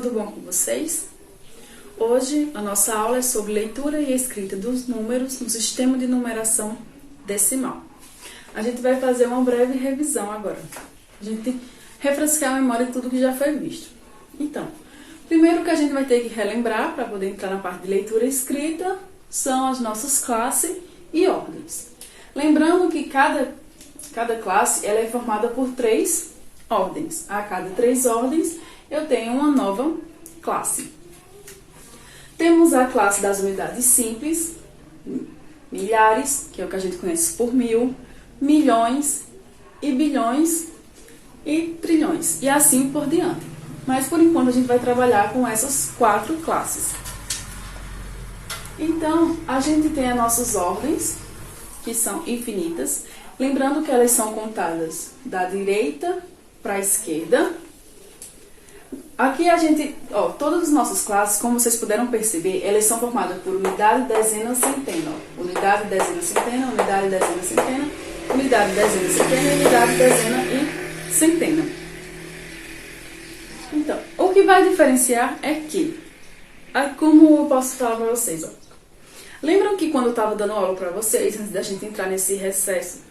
tudo bom com vocês? Hoje a nossa aula é sobre leitura e escrita dos números no sistema de numeração decimal. A gente vai fazer uma breve revisão agora. A gente refrescar a memória de tudo que já foi visto. Então, primeiro que a gente vai ter que relembrar para poder entrar na parte de leitura e escrita são as nossas classes e ordens. Lembrando que cada classe ela é formada por 3 ordens. A cada 3 ordens eu tenho uma nova classe. Temos a classe das unidades simples, milhares, que é o que a gente conhece por mil, milhões e bilhões e trilhões, e assim por diante. Mas por enquanto a gente vai trabalhar com essas 4 classes. Então, a gente tem as nossas ordens, que são infinitas, lembrando que elas são contadas da direita para a esquerda. Aqui a gente, todas as nossas classes, como vocês puderam perceber, elas são formadas por unidade, dezena, centena. Unidade, dezena, centena, unidade, dezena, centena, unidade, dezena, centena, unidade, dezena e centena. Então, o que vai diferenciar é que, como eu posso falar para vocês, lembram que quando eu estava dando aula para vocês, antes da gente entrar nesse recesso,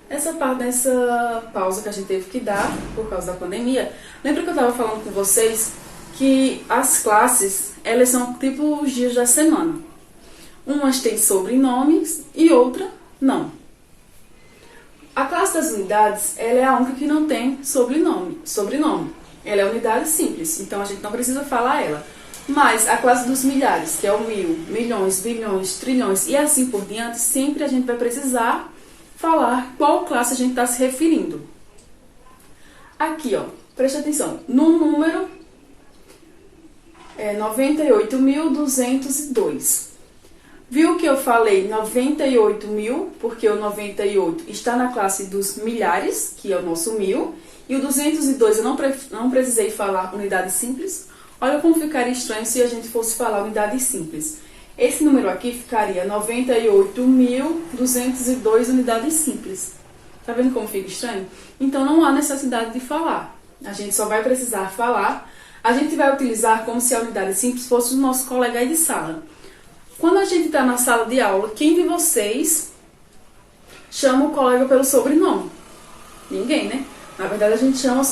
essa pausa que a gente teve que dar por causa da pandemia, lembra que eu estava falando com vocês que as classes, elas são tipo os dias da semana. Umas têm sobrenomes e outra não. A classe das unidades, ela é a única que não tem sobrenome. Ela é unidade simples, então a gente não precisa falar ela. Mas a classe dos milhares, que é o mil, milhões, bilhões, trilhões e assim por diante, sempre a gente vai precisar falar qual classe a gente está se referindo. Aqui, preste atenção. No número 98.202. Viu que eu falei 98.000, porque o 98 está na classe dos milhares, que é o nosso mil, e o 202 eu não precisei falar unidade simples. Olha como ficaria estranho se a gente fosse falar unidade simples. Esse número aqui ficaria 98.202 unidades simples. Tá vendo como fica estranho? Então não há necessidade de falar. A gente só vai precisar falar. A gente vai utilizar como se a unidade simples fosse o nosso colega aí de sala. Quando a gente está na sala de aula, quem de vocês chama o colega pelo sobrenome? Ninguém, né? Na verdade a gente chama uns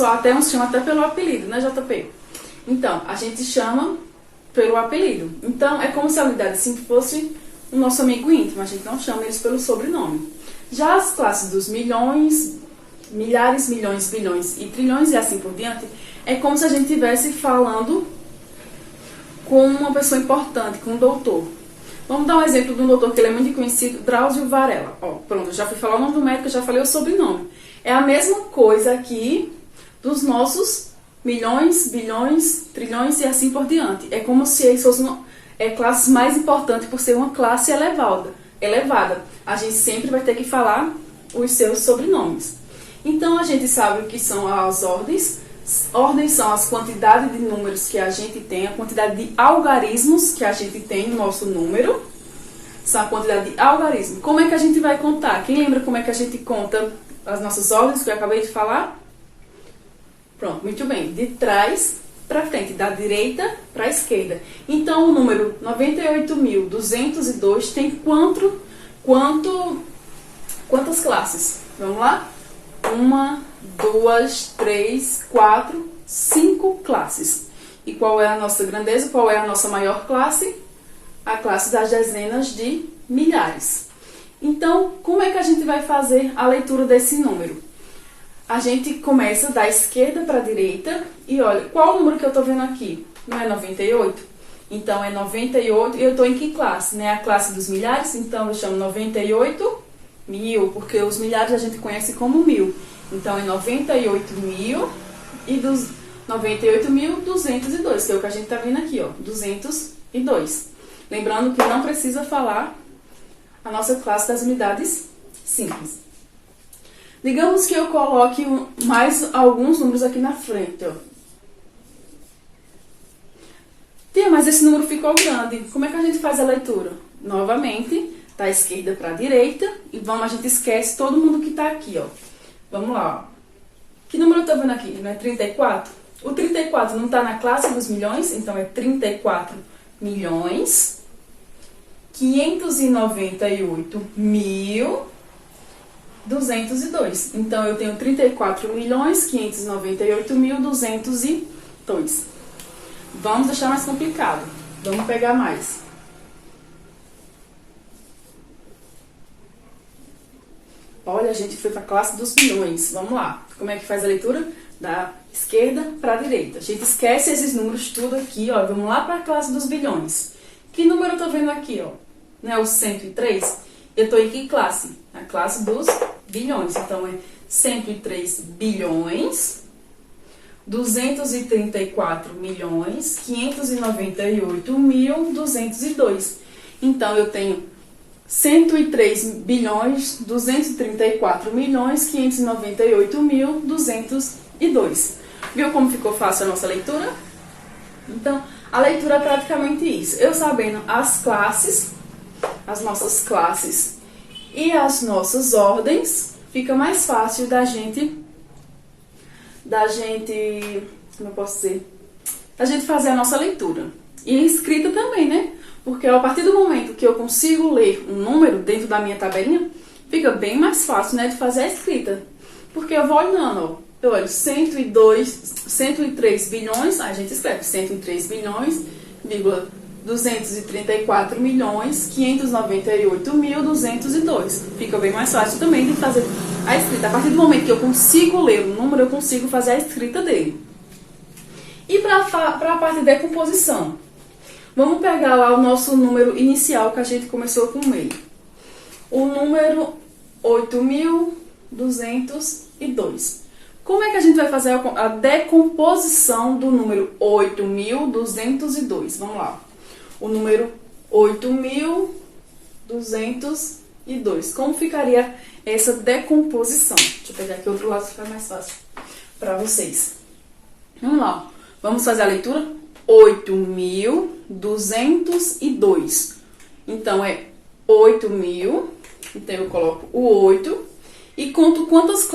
chama até pelo apelido, né, JP? Então, a gente chama pelo apelido. Então, é como se a unidade simples fosse o nosso amigo íntimo. A gente não chama eles pelo sobrenome. Já as classes dos milhões, milhares, milhões, bilhões e trilhões e assim por diante, é como se a gente estivesse falando com uma pessoa importante, com um doutor. Vamos dar um exemplo de um doutor que ele é muito conhecido, Drauzio Varela. Pronto, eu já fui falar o nome do médico, já falei o sobrenome. É a mesma coisa aqui dos nossos milhões, bilhões, trilhões e assim por diante. É como se eles fossem classes mais importantes por ser uma classe elevada. A gente sempre vai ter que falar os seus sobrenomes. Então, a gente sabe o que são as ordens. Ordens são as quantidades de números que a gente tem, a quantidade de algarismos que a gente tem no nosso número. São a quantidade de algarismos. Como é que a gente vai contar? Quem lembra como é que a gente conta as nossas ordens que eu acabei de falar? Pronto, muito bem. De trás para frente, da direita para a esquerda. Então, o número 98.202 tem quantas classes? Vamos lá? 1, 2, 3, 4, 5 classes. E qual é a nossa grandeza? Qual é a nossa maior classe? A classe das dezenas de milhares. Então, como é que a gente vai fazer a leitura desse número? A gente começa da esquerda para a direita e olha, qual o número que eu estou vendo aqui? Não é 98? Então, é 98 e eu estou em que classe? Né? A classe dos milhares, então eu chamo 98.000, porque os milhares a gente conhece como mil. Então, é 98.000 e dos 98.202, que é o que a gente está vendo aqui, 202. Lembrando que não precisa falar a nossa classe das unidades simples. Digamos que eu coloque mais alguns números aqui na frente, Tia, mas esse número ficou grande. Como é que a gente faz a leitura? Novamente, da esquerda para a direita. E a gente esquece todo mundo que está aqui, Vamos lá, Que número eu estou vendo aqui? Não é 34? O 34 não está na classe dos milhões, então é 34 milhões 598.202. Então, eu tenho 34.598.202. Vamos deixar mais complicado. Vamos pegar mais. Olha, a gente foi para a classe dos milhões. Vamos lá. Como é que faz a leitura? Da esquerda para a direita. A gente esquece esses números tudo aqui, ó. Vamos lá para a classe dos bilhões. Que número eu tô vendo aqui, ó? Não é o 103? Eu tô em que classe? Na classe dos bilhões. Então, é 103 bilhões, 234 milhões, 598.202. Então, eu tenho 103 bilhões, 234 milhões, 598.202. Viu como ficou fácil a nossa leitura? Então, a leitura é praticamente isso. Eu sabendo as classes, as nossas classes e as nossas ordens, fica mais fácil da gente, como eu posso dizer? Da gente fazer a nossa leitura. E a escrita também, né? Porque a partir do momento que eu consigo ler um número dentro da minha tabelinha, fica bem mais fácil, né, de fazer a escrita. Porque eu vou olhando, ó. Eu olho 103 bilhões, a gente escreve 103 bilhões, 234 milhões, 598.202. Fica bem mais fácil também de fazer a escrita. A partir do momento que eu consigo ler o número, eu consigo fazer a escrita dele. E para a parte de decomposição, vamos pegar lá o nosso número inicial que a gente começou com o meio. O número 8.202. Como é que a gente vai fazer a decomposição do número 8.202? Vamos lá. O número 8.202. Como ficaria essa decomposição? Deixa eu pegar aqui outro lado, fica mais fácil para vocês. Vamos lá. Vamos fazer a leitura? 8.202. Então, é 8.000. Então, eu coloco o 8 e conto quantos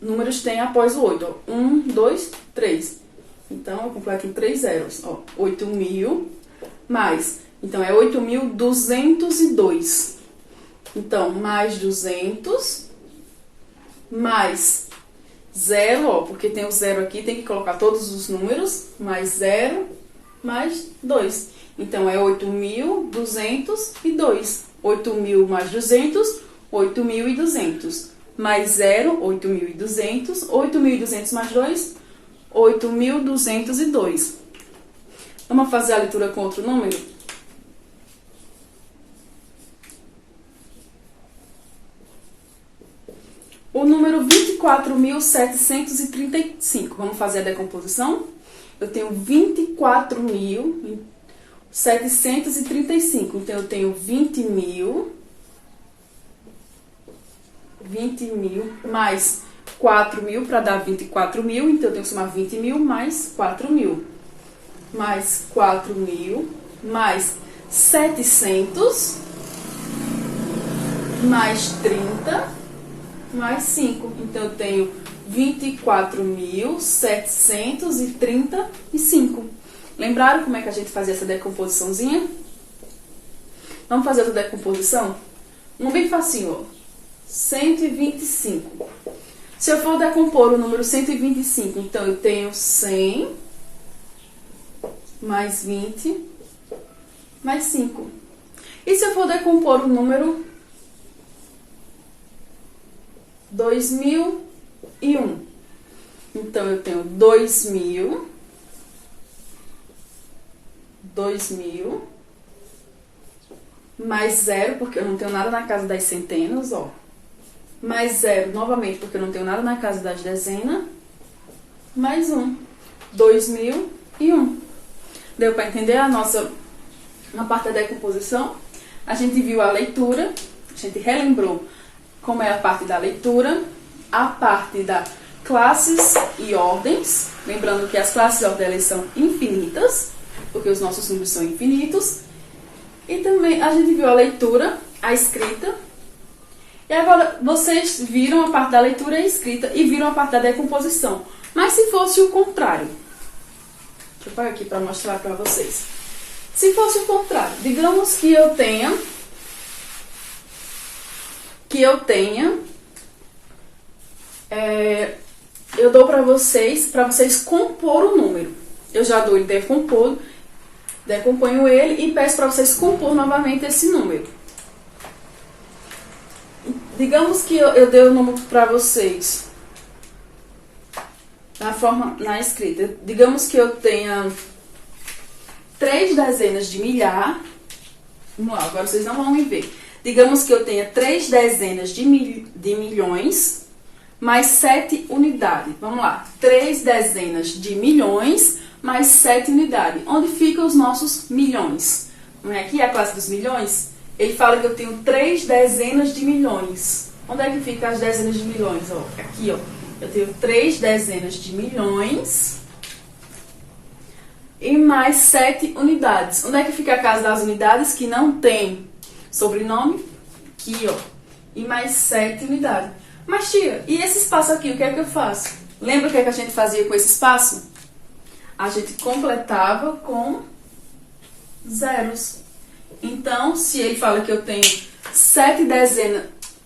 números tem após o 8. 1, 2, 3. Então, eu completo em 3 zeros. 8.000 mais. Então, é 8.202. Então, mais 200 mais 0, ó, porque tem o 0 aqui, tem que colocar todos os números, mais 0, mais 2. Então, é 8.202. 8.000 mais 200, 8.200. Mais 0, 8.200. 8.200 mais 2, 8.202. Vamos fazer a leitura com outro número? O número 24.735. Vamos fazer a decomposição? Eu tenho 24.735. Então, eu tenho 20.000 mais 4.000 para dar 24.000. Então, eu tenho que somar 20.000 mais 4.000. Mais 4.000 mais 700 mais 30 mais 5. Então, eu tenho 24.735. Lembraram como é que a gente fazia essa decomposiçãozinha? Vamos fazer outra decomposição? Um bem facinho, ó. 125. Se eu for decompor o número 125, então eu tenho 100 mais 20 mais 5. E se eu for decompor o número 2001, então eu tenho 2000 mais 0, porque eu não tenho nada na casa das centenas, ó. Mais 0, novamente, porque eu não tenho nada na casa das dezenas. Mais 1. 2001. Deu para entender a nossa... Na parte da decomposição, a gente viu a leitura, a gente relembrou como é a parte da leitura, a parte da classes e ordens. Lembrando que as classes e ordens elas são infinitas, porque os nossos números são infinitos. E também a gente viu a leitura, a escrita. E agora vocês viram a parte da leitura e escrita e viram a parte da decomposição. Mas se fosse o contrário, deixa eu parar aqui para mostrar para vocês. Se fosse o contrário, digamos que eu tenha eu dou para vocês compor o número. Eu já dou ele decomponho ele e peço para vocês compor novamente esse número. Digamos que eu dei o número para vocês na escrita. Digamos que eu tenha 3 dezenas de milhar. Vamos lá, agora vocês não vão me ver. Digamos que eu tenha 3 dezenas de milhões mais 7 unidades. Vamos lá. 3 dezenas de milhões mais 7 unidades. Onde ficam os nossos milhões? Não é aqui a classe dos milhões? Ele fala que eu tenho 3 dezenas de milhões. Onde é que ficam as dezenas de milhões? Ó, aqui, ó. Eu tenho 3 dezenas de milhões e mais 7 unidades. Onde é que fica a casa das unidades que não tem sobrenome? Aqui, ó. E mais 7 unidades. Mas, tia, e esse espaço aqui, o que é que eu faço? Lembra o que é que a gente fazia com esse espaço? A gente completava com zeros. Então, se ele fala que eu tenho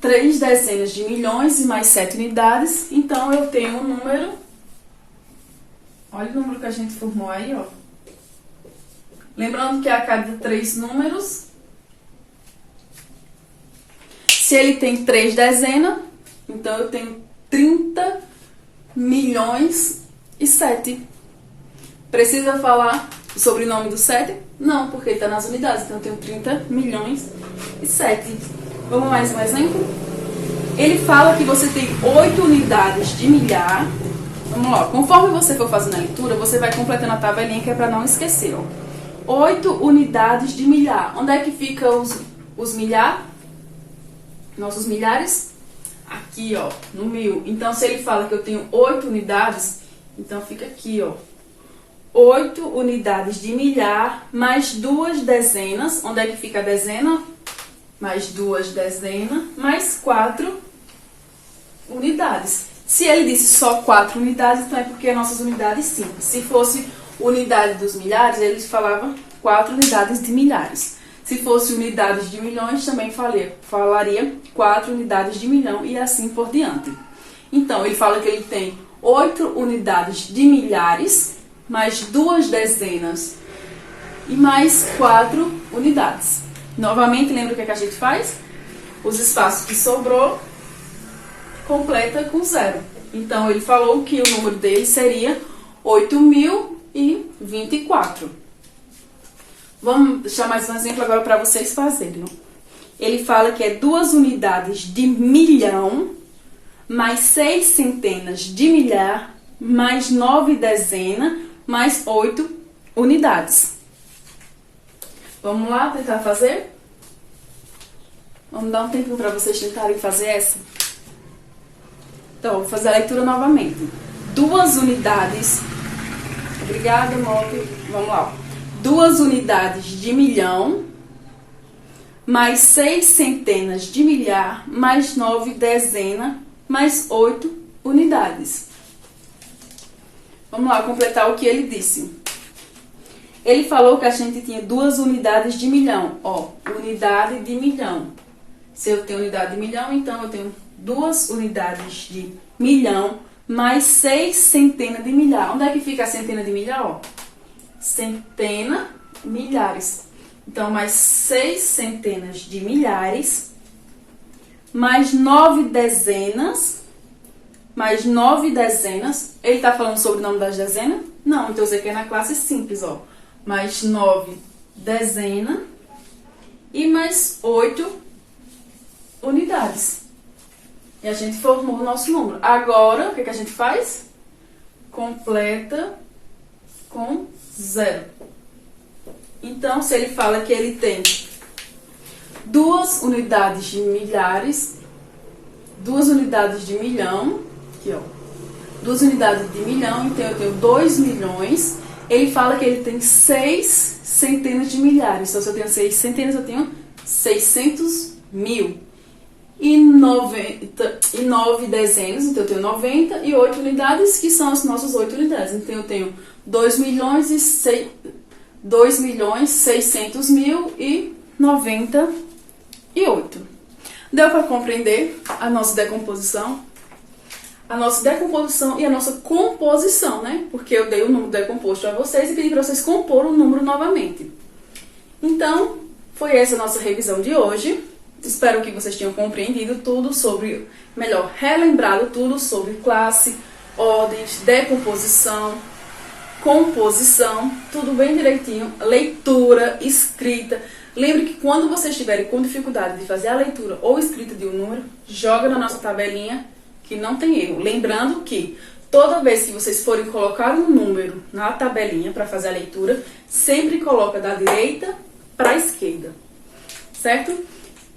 3 dezenas de milhões e mais 7 unidades, então eu tenho um número. Olha o número que a gente formou aí, ó. Lembrando que a cada 3 números, se ele tem 3 dezenas, então eu tenho 30 milhões e 7. Precisa falar o sobrenome do 7? Não, porque ele está nas unidades. Então eu tenho 30 milhões e 7. Vamos mais um exemplo? Ele fala que você tem 8 unidades de milhar. Vamos lá, conforme você for fazendo a leitura, você vai completando a tabelinha que é para não esquecer. Ó. 8 unidades de milhar. Onde é que fica os milhar? Nossos milhares? Aqui, ó, no 1000. Então, se ele fala que eu tenho 8 unidades, então fica aqui, ó. 8 unidades de milhar mais 2 dezenas. Onde é que fica a dezena? Mais 2 dezenas, mais 4 unidades. Se ele disse só 4 unidades, então é porque as nossas unidades simples. Se fosse unidade dos milhares, ele falava 4 unidades de milhares. Se fosse unidades de milhões, também falaria 4 unidades de milhão e assim por diante. Então, ele fala que ele tem 8 unidades de milhares, mais 2 dezenas e mais 4 unidades. Novamente, lembra o que a gente faz? Os espaços que sobrou, completa com 0. Então, ele falou que o número dele seria 8.024. Vamos deixar mais um exemplo agora para vocês fazerem. Ele fala que é 2 unidades de milhão, mais 6 centenas de milhar, mais 9 dezenas, mais 8 unidades. Vamos lá tentar fazer? Vamos dar um tempo para vocês tentarem fazer essa? Então, vou fazer a leitura novamente. 2 unidades. Obrigada, Moto. Vamos lá. 2 unidades de milhão, mais 6 centenas de milhar, mais 9 dezenas, mais 8 unidades. Vamos lá completar o que ele disse. Ele falou que a gente tinha 2 unidades de milhão. Ó, unidade de milhão. Se eu tenho unidade de milhão, então eu tenho 2 unidades de milhão, mais 6 centenas de milhar. Onde é que fica a centena de milhar? Ó, centena, milhares. Então, mais 6 centenas de milhares, mais 9 dezenas, mais 9 dezenas. Ele tá falando sobre o nome das dezenas? Não, então isso aqui é na classe simples, ó. Mais 9 dezenas e mais 8 unidades. E a gente formou o nosso número. Agora, o que a gente faz? Completa com 0. Então, se ele fala que ele tem 2 unidades de milhares, 2 unidades de milhão, aqui ó, 2 unidades de milhão, então eu tenho 2 milhões. Ele fala que ele tem 6 centenas de milhares. Então, se eu tenho 6 centenas, eu tenho 600 mil. 9 dezenas, então eu tenho 90 e 8 unidades, que são as nossas 8 unidades. Então eu tenho 2.600.098. Deu para compreender a nossa decomposição? A nossa decomposição e a nossa composição, né? Porque eu dei o número decomposto a vocês e pedi para vocês compor o número novamente. Então, foi essa a nossa revisão de hoje. Espero que vocês tenham compreendido tudo sobre, melhor, relembrado tudo sobre classe, ordens, decomposição, composição, tudo bem direitinho, leitura, escrita. Lembre que quando vocês estiverem com dificuldade de fazer a leitura ou escrita de um número, joga na nossa tabelinha que não tem erro. Lembrando que toda vez que vocês forem colocar um número na tabelinha para fazer a leitura, sempre coloca da direita para a esquerda, certo?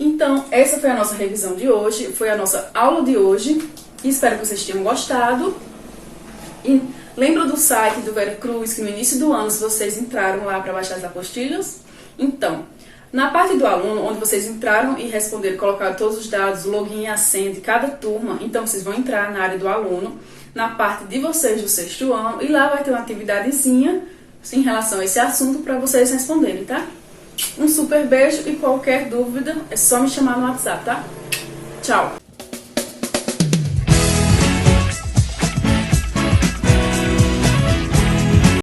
Então, essa foi a nossa revisão de hoje, foi a nossa aula de hoje. Espero que vocês tenham gostado. E lembra do site do Vera Cruz, que no início do ano vocês entraram lá para baixar as apostilhas? Então, na parte do aluno, onde vocês entraram e responderam, colocaram todos os dados, login e a senha de cada turma, então vocês vão entrar na área do aluno, na parte de vocês do 6º ano, e lá vai ter uma atividadezinha em relação a esse assunto para vocês responderem, tá? Um super beijo e qualquer dúvida é só me chamar no WhatsApp, tá? Tchau!